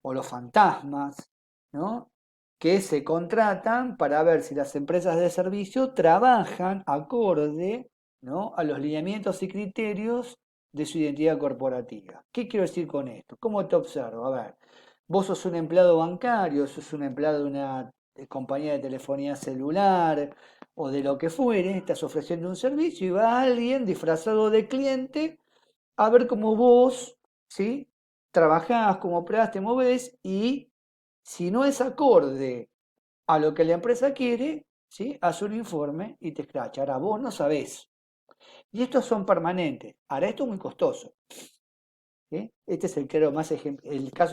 o los fantasmas, ¿no?, que se contratan para ver si las empresas de servicio trabajan acorde, ¿no?, a los lineamientos y criterios de su identidad corporativa. ¿Qué quiero decir con esto? ¿Cómo te observo? A ver, vos sos un empleado bancario, sos un empleado de una compañía de telefonía celular o de lo que fuere, estás ofreciendo un servicio y va alguien disfrazado de cliente a ver cómo vos, ¿sí?, trabajás, cómo operás, te movés y si no es acorde a lo que la empresa quiere, ¿sí?, hace un informe y te escracha. Ahora, vos no sabés. Y estos son permanentes. Ahora, esto es muy costoso. ¿Sí? Este es el, claro,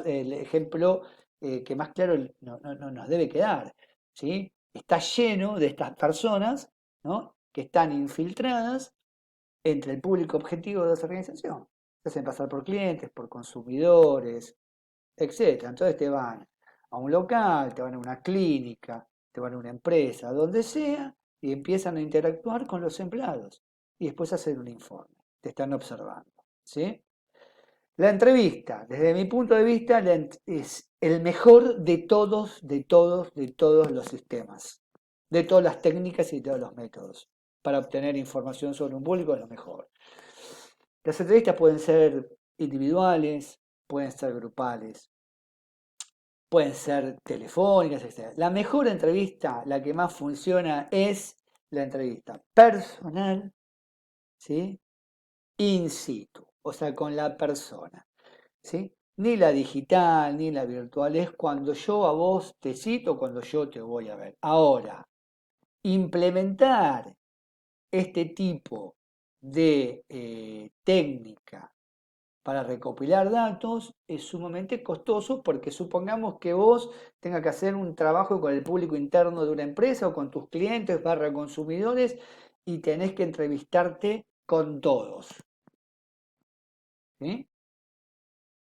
el ejemplo que más claro nos debe quedar. ¿Sí? Está lleno de estas personas, ¿no? Que están infiltradas entre el público objetivo de esa organización. Se hacen pasar por clientes, por consumidores, etcétera. Entonces te van a un local, te van a una clínica, te van a una empresa, donde sea, y empiezan a interactuar con los empleados. Y después hacer un informe. Te están observando. ¿Sí? La entrevista, desde mi punto de vista, es el mejor de todos los sistemas, de todas las técnicas y de todos los métodos. Para obtener información sobre un público es lo mejor. Las entrevistas pueden ser individuales, pueden ser grupales, pueden ser telefónicas, etc. La mejor entrevista, la que más funciona, es la entrevista personal, ¿sí? In situ, o sea, con la persona. ¿Sí? Ni la digital, ni la virtual, es cuando yo a vos te cito, cuando yo te voy a ver. Ahora, implementar este tipo de técnica para recopilar datos es sumamente costoso porque supongamos que vos tengas que hacer un trabajo con el público interno de una empresa o con tus clientes barra consumidores y tenés que entrevistarte con todos. ¿Sí?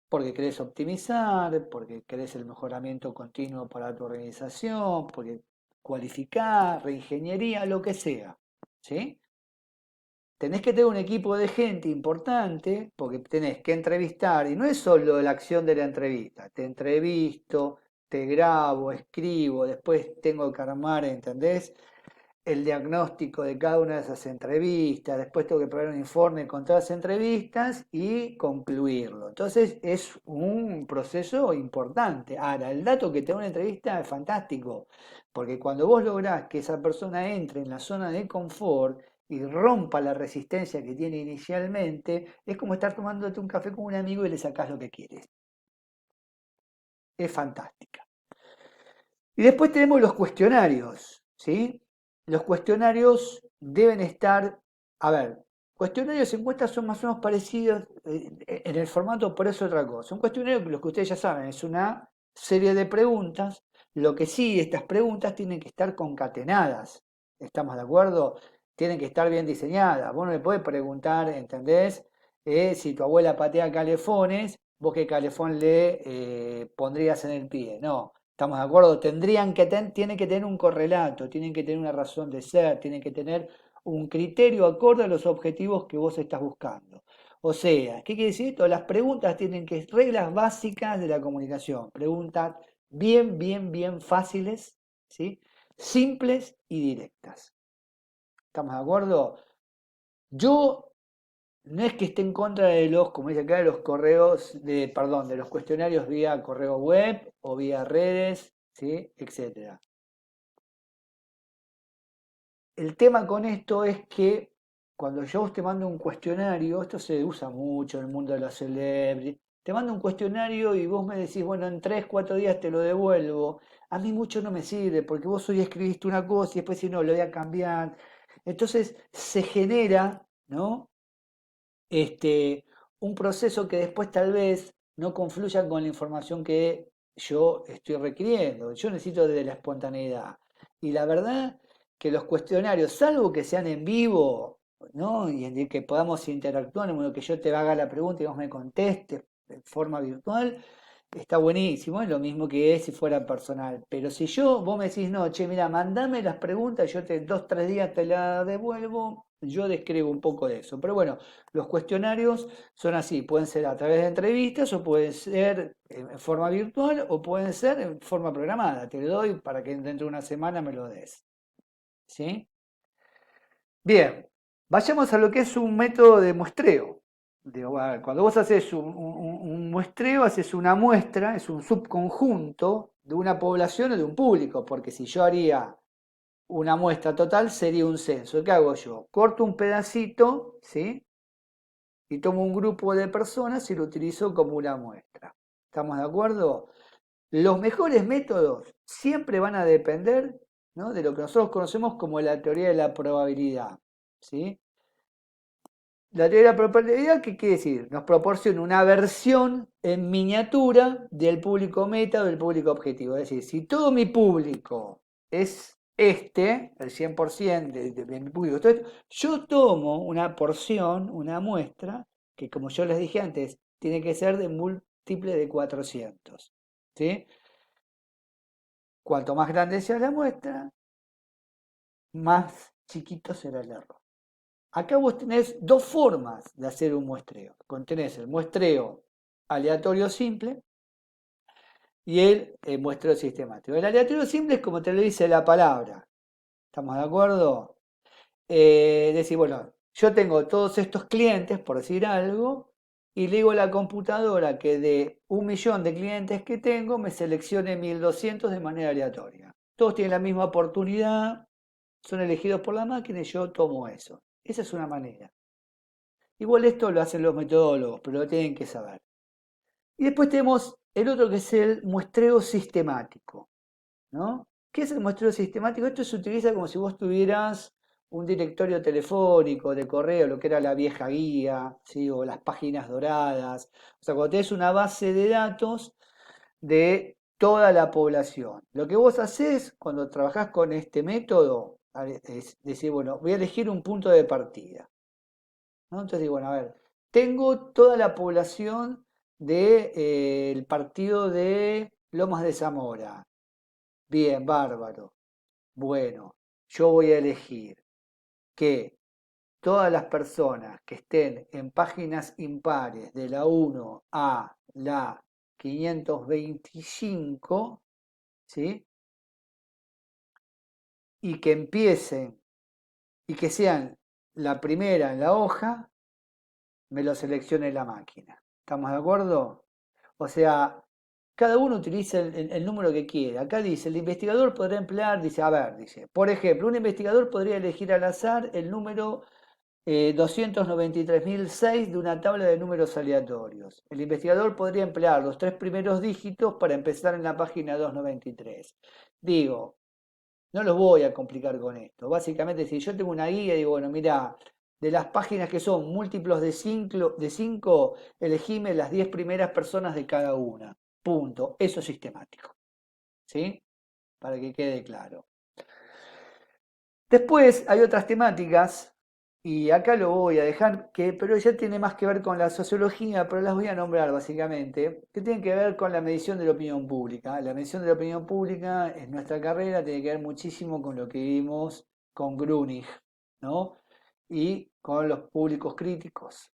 Porque querés optimizar, porque querés el mejoramiento continuo para tu organización, porque cualificar, reingeniería, lo que sea. ¿Sí? Tenés que tener un equipo de gente importante, porque tenés que entrevistar, y no es solo la acción de la entrevista, te entrevisto, te grabo, escribo, después tengo que armar, ¿entendés? El diagnóstico de cada una de esas entrevistas, después tengo que preparar un informe con todas las entrevistas y concluirlo. Entonces es un proceso importante. Ahora, el dato que te da una entrevista es fantástico, porque cuando vos lográs que esa persona entre en la zona de confort y rompa la resistencia que tiene inicialmente, es como estar tomándote un café con un amigo y le sacás lo que quieres. Es fantástica. Y después tenemos los cuestionarios, ¿sí? Los cuestionarios deben estar, a ver, cuestionarios y encuestas son más o menos parecidos en el formato, por eso otra cosa. Un cuestionario, lo que ustedes ya saben, es una serie de preguntas. Lo que sí, estas preguntas tienen que estar concatenadas. ¿Estamos de acuerdo? Tienen que estar bien diseñadas. Vos no le podés preguntar, ¿entendés? Si tu abuela patea calefones, vos qué calefón le pondrías en el pie. No. ¿Estamos de acuerdo? Tienen que tener un correlato, tienen que tener una razón de ser, tienen que tener un criterio acorde a los objetivos que vos estás buscando. O sea, ¿qué quiere decir esto? Las preguntas tienen que ser reglas básicas de la comunicación. Preguntas bien fáciles, ¿sí? Simples y directas. ¿Estamos de acuerdo? Yo no es que esté en contra de los, como dice acá, de los perdón, de los cuestionarios vía correo web o vía redes, ¿sí? Etcétera. El tema con esto es que cuando yo te mando un cuestionario, esto se usa mucho en el mundo de la celebrity, te mando un cuestionario y vos me decís, bueno, en 3, 4 días te lo devuelvo. A mí mucho no me sirve porque vos hoy escribiste una cosa y después si no, lo voy a cambiar. Entonces se genera, ¿no? Un proceso que después tal vez no confluya con la información que yo estoy requiriendo. Yo necesito de la espontaneidad. Y la verdad que los cuestionarios, salvo que sean en vivo, ¿no? Y en el que podamos interactuar, en modo que yo te haga la pregunta y vos me contestes de forma virtual, está buenísimo, es lo mismo que es si fuera personal. Pero si vos me decís, no, che, mira, mandame las preguntas, yo 2, 3 días te las devuelvo, yo describo un poco de eso. Pero bueno, los cuestionarios son así, pueden ser a través de entrevistas o pueden ser en forma virtual o pueden ser en forma programada. Te lo doy para que dentro de una semana me lo des. ¿Sí? Bien, vayamos a lo que es un método de muestreo. Cuando vos haces un muestreo, haces una muestra, es un subconjunto de una población o de un público, porque si yo haría una muestra total sería un censo. ¿Qué hago yo? Corto un pedacito, ¿sí? Y tomo un grupo de personas y lo utilizo como una muestra. ¿Estamos de acuerdo? Los mejores métodos siempre van a depender, ¿no? De lo que nosotros conocemos como la teoría de la probabilidad, ¿sí? La teoría de la probabilidad, ¿qué quiere decir? Nos proporciona una versión en miniatura del público meta o del público objetivo. Es decir, si todo mi público es el 100% de mi público, entonces yo tomo una porción, una muestra, que como yo les dije antes, tiene que ser de múltiple de 400. ¿Sí? Cuanto más grande sea la muestra, más chiquito será el error. Acá vos tenés dos formas de hacer un muestreo. Tenés el muestreo aleatorio simple y el muestreo sistemático. El aleatorio simple es como te lo dice la palabra. ¿Estamos de acuerdo? Decir, bueno, yo tengo todos estos clientes, por decir algo, y le digo a la computadora que de 1.000.000 de clientes que tengo, me seleccione 1.200 de manera aleatoria. Todos tienen la misma oportunidad, son elegidos por la máquina y yo tomo eso. Esa es una manera. Igual esto lo hacen los metodólogos, pero lo tienen que saber. Y después tenemos el otro que es el muestreo sistemático, ¿no? ¿Qué es el muestreo sistemático? Esto se utiliza como si vos tuvieras un directorio telefónico, de correo, lo que era la vieja guía, ¿sí? O las páginas doradas. O sea, cuando tenés una base de datos de toda la población. Lo que vos haces cuando trabajás con este método es decir, bueno, voy a elegir un punto de partida. ¿No? Entonces digo, bueno, a ver, tengo toda la población del partido de Lomas de Zamora. Bien, bárbaro. Bueno, yo voy a elegir que todas las personas que estén en páginas impares de la 1 a la 525, ¿sí? Y que empiecen y que sean la primera en la hoja, me lo seleccione la máquina. ¿Estamos de acuerdo? O sea, cada uno utiliza el número que quiera. Acá dice, el investigador podrá emplear, dice, a ver, dice, por ejemplo, un investigador podría elegir al azar el número 293.006 de una tabla de números aleatorios. El investigador podría emplear los tres primeros dígitos para empezar en la página 293. Digo, no los voy a complicar con esto. Básicamente, si yo tengo una guía, digo, bueno, mira, de las páginas que son múltiplos de 5, elegime las 10 primeras personas de cada una. Punto. Eso es sistemático. ¿Sí? Para que quede claro. Después hay otras temáticas, y acá lo voy a dejar, pero ya tiene más que ver con la sociología, pero las voy a nombrar básicamente, que tienen que ver con la medición de la opinión pública. La medición de la opinión pública en nuestra carrera tiene que ver muchísimo con lo que vimos con Grunig, ¿no? Y con los públicos críticos.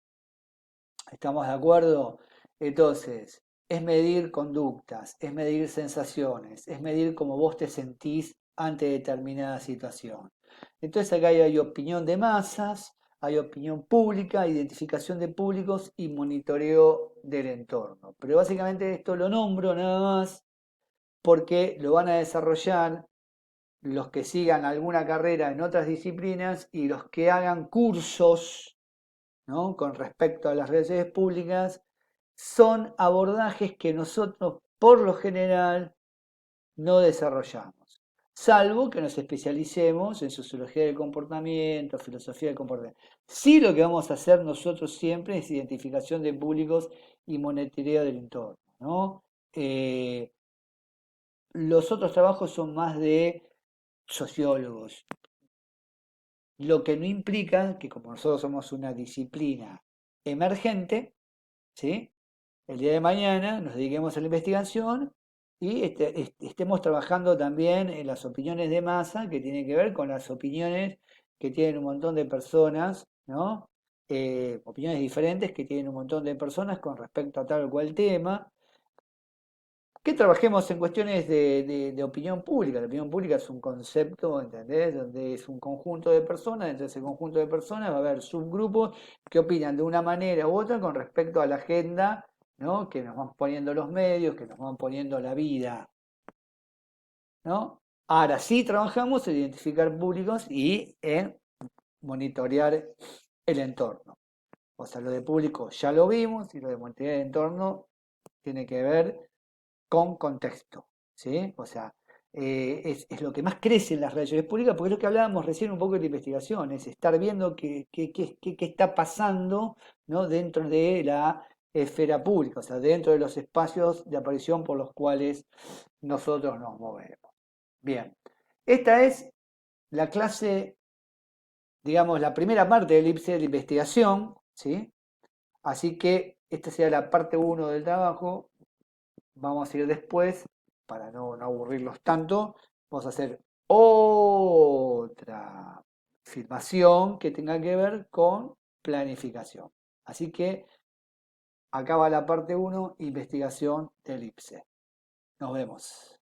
¿Estamos de acuerdo? Entonces, es medir conductas, es medir sensaciones, es medir cómo vos te sentís ante determinada situación. Entonces acá hay opinión de masas, hay opinión pública, identificación de públicos y monitoreo del entorno. Pero básicamente esto lo nombro nada más porque lo van a desarrollar los que sigan alguna carrera en otras disciplinas y los que hagan cursos, ¿no? Con respecto a las relaciones públicas, son abordajes que nosotros por lo general no desarrollamos, salvo que nos especialicemos en sociología del comportamiento, filosofía del comportamiento. Sí, lo que vamos a hacer nosotros siempre es identificación de públicos y monitoreo del entorno, ¿no? Los otros trabajos son más de sociólogos, lo que no implica que como nosotros somos una disciplina emergente, ¿sí? El día de mañana nos dediquemos a la investigación y estemos trabajando también en las opiniones de masa, que tienen que ver con las opiniones que tienen un montón de personas, ¿no? Opiniones diferentes que tienen un montón de personas con respecto a tal o cual tema. Que trabajemos en cuestiones de opinión pública. La opinión pública es un concepto, ¿entendés? Donde es un conjunto de personas, dentro de ese conjunto de personas va a haber subgrupos que opinan de una manera u otra con respecto a la agenda, ¿no? Que nos van poniendo los medios, que nos van poniendo la vida, ¿no? Ahora sí trabajamos en identificar públicos y en monitorear el entorno. O sea, lo de público ya lo vimos y lo de monitorear el entorno tiene que ver con contexto, ¿sí? O sea, es lo que más crece en las relaciones públicas, porque es lo que hablábamos recién un poco de la investigación, es estar viendo qué está pasando, ¿no? Dentro de la esfera pública, o sea, dentro de los espacios de aparición por los cuales nosotros nos movemos. Bien, esta es la clase, digamos, la primera parte del IPSE de investigación, ¿sí? Así que esta sería la parte uno del trabajo. Vamos a ir después, para no aburrirlos tanto, vamos a hacer otra filmación que tenga que ver con planificación. Así que acá va la parte uno, investigación del IPSE. Nos vemos.